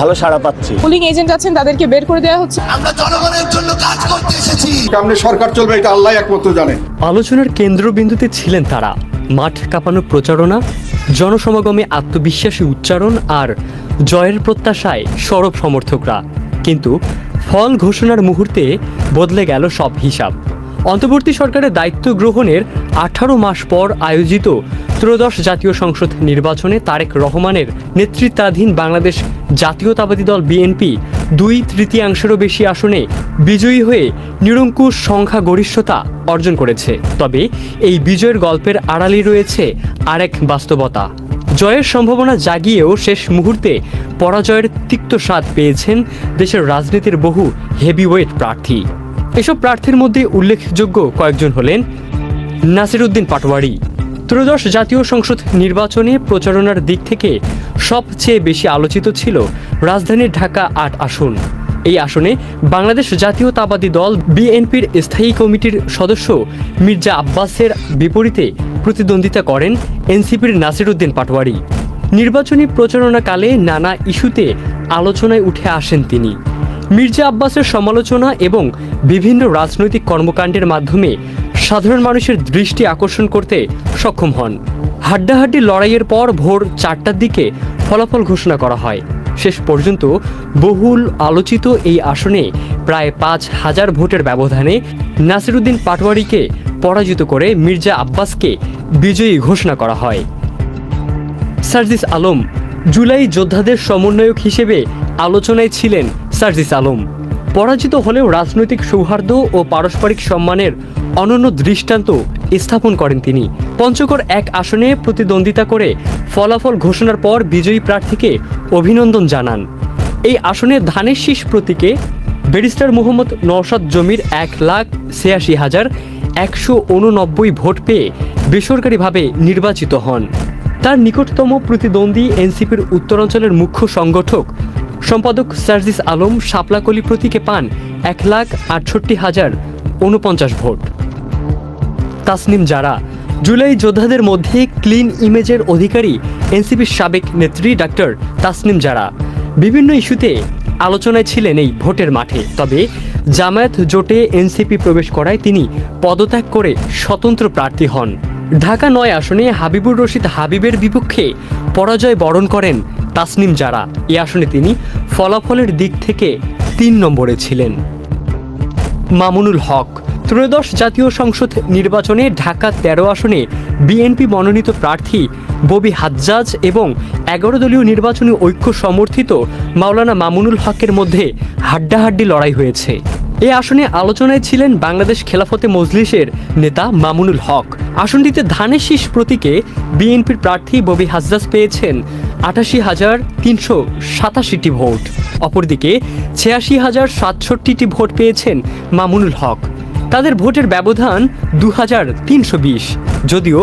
ভালো সাড়া পাচ্ছি। পুলিং এজেন্ট আছেন তাদেরকে বের করে দেওয়া হচ্ছে। আমরা জনগণের জন্য কাজ করতে এসেছি। সামনে সরকার চলবে এটা আল্লাহ একমাত্র জানে। আলোচনার কেন্দ্রবিন্দুতে ছিলেন তারা। মাঠ কাঁপানো প্রচারণা, জনসমাগমে আত্মবিশ্বাসী উচ্চারণ আর জয়ের প্রত্যাশায় সরব সমর্থকরা। কিন্তু ফল ঘোষণার মুহূর্তে বদলে গেল সব হিসাব। অন্তর্বর্তী সরকারের দায়িত্ব গ্রহণের 18 মাস পর আয়োজিত ত্রয়োদশ জাতীয় সংসদ নির্বাচনে তারেক রহমানের নেতৃত্বাধীন বাংলাদেশ জাতীয়তাবাদী দল বিএনপি 2/3 বেশি আসনে বিজয়ী হয়ে নিরঙ্কুশ সংখ্যাগরিষ্ঠতা অর্জন করেছে। তবে এই বিজয়ের গল্পের আড়ালে রয়েছে আরেক বাস্তবতা। জয়ের সম্ভাবনা জাগিয়েও শেষ মুহূর্তে পরাজয়ের তিক্ত স্বাদ পেয়েছেন দেশের রাজনীতির বহু হেভিওয়েট প্রার্থী। এসব প্রার্থীর মধ্যে উল্লেখযোগ্য কয়েকজন হলেন নাসির উদ্দিন পাটোয়ারি। ত্রয়োদশ জাতীয় সংসদ নির্বাচনে প্রচারণার দিক থেকে সবচেয়ে বেশি আলোচিত ছিল রাজধানীর ঢাকা 8 আসন। এই আসনে বাংলাদেশ জাতীয়তাবাদী দল বিএনপির স্থায়ী কমিটির সদস্য মির্জা আব্বাসের বিপরীতে প্রতিদ্বন্দ্বিতা করেন এনসিপির নাসির উদ্দিন পাটোয়ারি। নির্বাচনী প্রচারণাকালে নানা ইস্যুতে আলোচনায় উঠে আসেন তিনি। মির্জা আব্বাসের সমালোচনা এবং বিভিন্ন রাজনৈতিক কর্মকাণ্ডের মাধ্যমে সাধারণ মানুষের দৃষ্টি আকর্ষণ করতে সক্ষম হন। হাড্ডাহাড্ডি লড়াইয়ের পর ভোর 4টার দিকে ফলাফল ঘোষণা করা হয়। শেষ পর্যন্ত বহুল আলোচিত এই আসনে প্রায় 5,000 ভোটের ব্যবধানে নাসির উদ্দিন পাটোয়ারিকে পরাজিত করে মির্জা আব্বাসকে বিজয়ী ঘোষণা করা হয়। সার্জিস আলম জুলাই যোদ্ধাদের সমন্বয়ক হিসেবে আলোচনায় ছিলেন। সার্জিস আলম পরাজিত হলেও রাজনৈতিক সৌহার্দ্য ও পারস্পরিক সম্মানের অনন্য দৃষ্টান্ত স্থাপন করেন তিনি। পঞ্চগড় 1 আসনে প্রতিদ্বন্দ্বিতা করে ফলাফল ঘোষণার পর বিজয়ী প্রার্থীকে অভিনন্দন জানান। এই আসনে ধানের শীষ প্রতীকে ব্যারিস্টার মোহাম্মদ নওশাদ জমির 1,86,189 ভোট পেয়ে বেসরকারিভাবে নির্বাচিত হন। তার নিকটতম প্রতিদ্বন্দ্বী এনসিপির উত্তরাঞ্চলের মুখ্য সংগঠক সম্পাদক সার্জিস আলম শাপলাকলি প্রতীকে পান 1,68,049 ভোট। তাসনিম জারা জুলাই যোদ্ধাদের মধ্যে ক্লিন ইমেজের অধিকারী এনসিপির সাবেক নেত্রী ডাক্তার তাসনিম জারা বিভিন্ন ইস্যুতে আলোচনায় ছিলেন এই ভোটের মাঠে। তবে জামায়াত জোটে এনসিপি প্রবেশ করায় তিনি পদত্যাগ করে স্বতন্ত্র প্রার্থী হন। ঢাকা 9 আসনে হাবিবুর রশিদ হাবিবের বিপক্ষে পরাজয় বরণ করেন তাসনিম জারা। এই আসনে তিনি ফলাফলের দিক থেকে 3 নম্বরে ছিলেন। মামুনুল হক ত্রয়োদশ জাতীয় সংসদ নির্বাচনে ঢাকা 13 আসনে বিএনপি মনোনীত প্রার্থী ববি হাজ্জাজ এবং 11 দলীয় নির্বাচনী ঐক্য সমর্থিত মাওলানা মামুনুল হকের মধ্যে হাড্ডাহাড্ডি লড়াই হয়েছে। এই আসনে আলোচনায় ছিলেন বাংলাদেশ খেলাফতে মজলিসের নেতা মামুনুল হক। আসনটিতে ধানের শীষ প্রতীকে বিএনপির প্রার্থী ববি হাজ্জাজ পেয়েছেন 88,387টি ভোট। অপরদিকে 86,067টি ভোট পেয়েছেন মামুনুল হক। তাদের ভোটের ব্যবধান 2,320। যদিও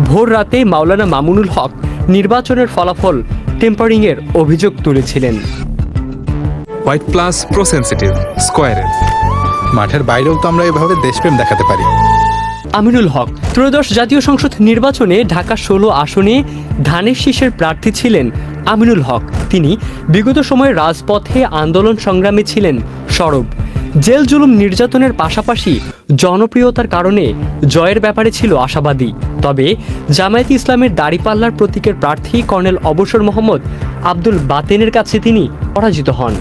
ভোর রাতে মাওলানা মামুনুল হক নির্বাচনের ফলাফল টেম্পারিংয়ের অভিযোগ তুলেছিলেন। হোয়াইট প্লাস প্রো সেনসিটিভ স্কয়ারের মাঠের বাইরেও তো আমরা এভাবে দেশপ্রেম দেখাতে পারি। আমিনুল হক ত্রয়োদশ জাতীয় সংসদ নির্বাচনে ঢাকা 16 আসনে ধানের শীষের প্রার্থী ছিলেন আমিনুল হক। তিনি বিগত সময়ে রাজপথে আন্দোলন সংগ্রামে ছিলেন সরব। জেল জুলুম নির্যাতনের পাশাপাশি জনপ্রিয়তার কারণে জয়ের ব্যাপারে ছিল আশাবাদী। তবে জামায়াতে ইসলামের দাড়িপাল্লার প্রতীকের প্রার্থী কর্নেল অবসর মোহাম্মদ আব্দুল বাতেনের কাছে তিনি পরাজিত হন।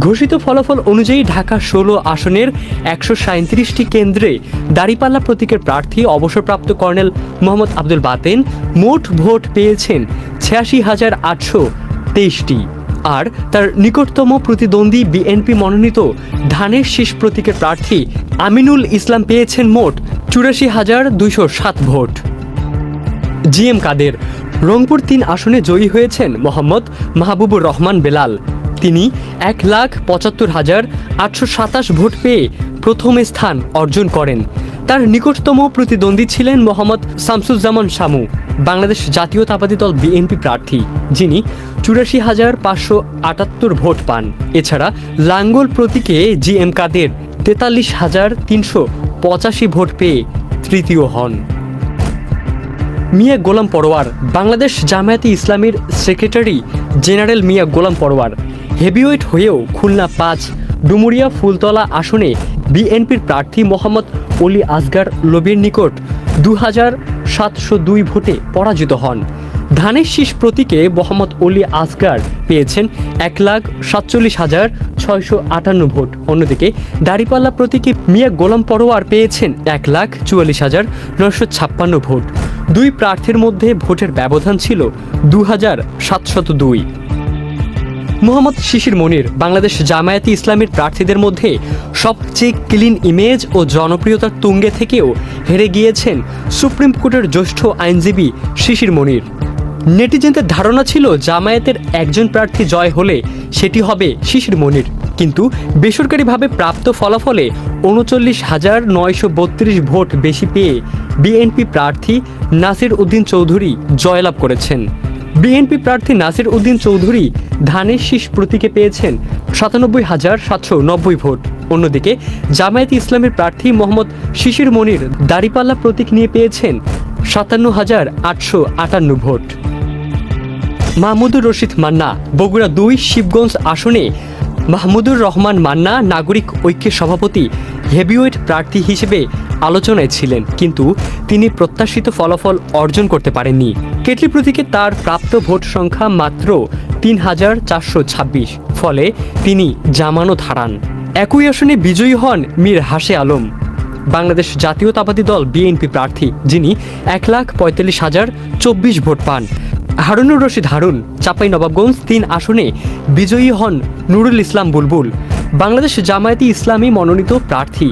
ঘোষিত ফলাফল অনুযায়ী ঢাকা 16 আসনের 137টি কেন্দ্রে দাড়িপাল্লা প্রতীকের প্রার্থী অবসরপ্রাপ্ত কর্নেল মোহাম্মদ আব্দুল বাতেন মোট ভোট পেয়েছেন 86,823টি। আর তার নিকটতম প্রতিদ্বন্দ্বী বিএনপি মনোনীত ধানের শীষ প্রতীকের প্রার্থী আমিনুল ইসলাম পেয়েছেন মোট 84,207 ভোট। জিএম কাদের রংপুর 3 আসনে জয়ী হয়েছেন মোহাম্মদ মাহবুবুর রহমান বেলাল। তিনি 1,75,827 ভোট পেয়ে প্রথম স্থান অর্জন করেন। তার নিকটতম প্রতিদ্বন্দ্বী ছিলেন মোহাম্মদ শামসুজ্জামান শামু, বাংলাদেশ জাতীয়তাবাদী দল বিএনপি প্রার্থী, যিনি 84,578 ভোট পান। এছাড়া লাঙ্গল প্রতীকে জিএম কাদের 43,385 ভোট পেয়ে তৃতীয় হন। মিয়া গোলাম পরোয়ার বাংলাদেশ জামায়াতে ইসলামীর সেক্রেটারি জেনারেল মিয়া গোলাম পরোয়ার হেভিওয়েট হয়েও খুলনা 5 ডুমুরিয়া ফুলতলা আসনে বিএনপির প্রার্থী মোহাম্মদ অলি আসগার লবির নিকট 2702 ভোটে পরাজিত হন। ধানের শীষ প্রতীকে মোহাম্মদ অলি আসগার পেয়েছেন 1,47,658 ভোট। অন্যদিকে দাঁড়িপাল্লা প্রতীকে মিয়া গোলাম পরোয়ার পেয়েছেন 1,44,956 ভোট। দুই প্রার্থীর মধ্যে ভোটের ব্যবধান ছিল 2702। মোহাম্মদ শিশির মনির বাংলাদেশ জামায়াতে ইসলামীর প্রার্থীদের মধ্যে সবচেয়ে ক্লিন ইমেজ ও জনপ্রিয়তার তুঙ্গে থেকেও হেরে গিয়েছেন সুপ্রিম কোর্টের জ্যেষ্ঠ আইনজীবী শিশির মনির। নেটিজেনদের ধারণা ছিল জামায়াতের একজন প্রার্থী জয় হলে সেটি হবে শিশির মনির, কিন্তু বেসরকারিভাবে প্রাপ্ত ফলাফলে 39,932 ভোট বেশি পেয়ে বিএনপি প্রার্থী নাসির উদ্দিন চৌধুরী জয়লাভ করেছেন। বিএনপি প্রার্থী নাসির উদ্দিন চৌধুরী ধানের শীষ প্রতীকে পেয়েছেন 97,790 ভোট। অন্যদিকে জামায়াতে ইসলামের প্রার্থী মোহাম্মদ শিশির মনির দাঁড়িপাল্লা প্রতীক নিয়ে পেয়েছেন 57,858 ভোট। মাহমুদুর রশিদ মান্না বগুড়া 2 শিবগঞ্জ আসনে মাহমুদুর রহমান মান্না নাগরিক ঐক্যের সভাপতি হেভিওয়েট প্রার্থী হিসেবে আলোচনায় ছিলেন, কিন্তু তিনি প্রত্যাশিত ফলাফল অর্জন করতে পারেননি। কেটলি প্রতীকে তার প্রাপ্ত ভোট সংখ্যা মাত্র 3,426, ফলে তিনি জামানত হারান। একই আসনে বিজয়ী হন মীর হাসে আলম বাংলাদেশ জাতীয়তাবাদী দল বিএনপি প্রার্থী, যিনি 1,45,024 ভোট পান। হারুনুর রশিদ হারুন চাঁপাইনবাবগঞ্জ 3 আসনে বিজয়ী হন নুরুল ইসলাম বুলবুল বাংলাদেশ জামায়াতে ইসলামী মনোনীত প্রার্থী।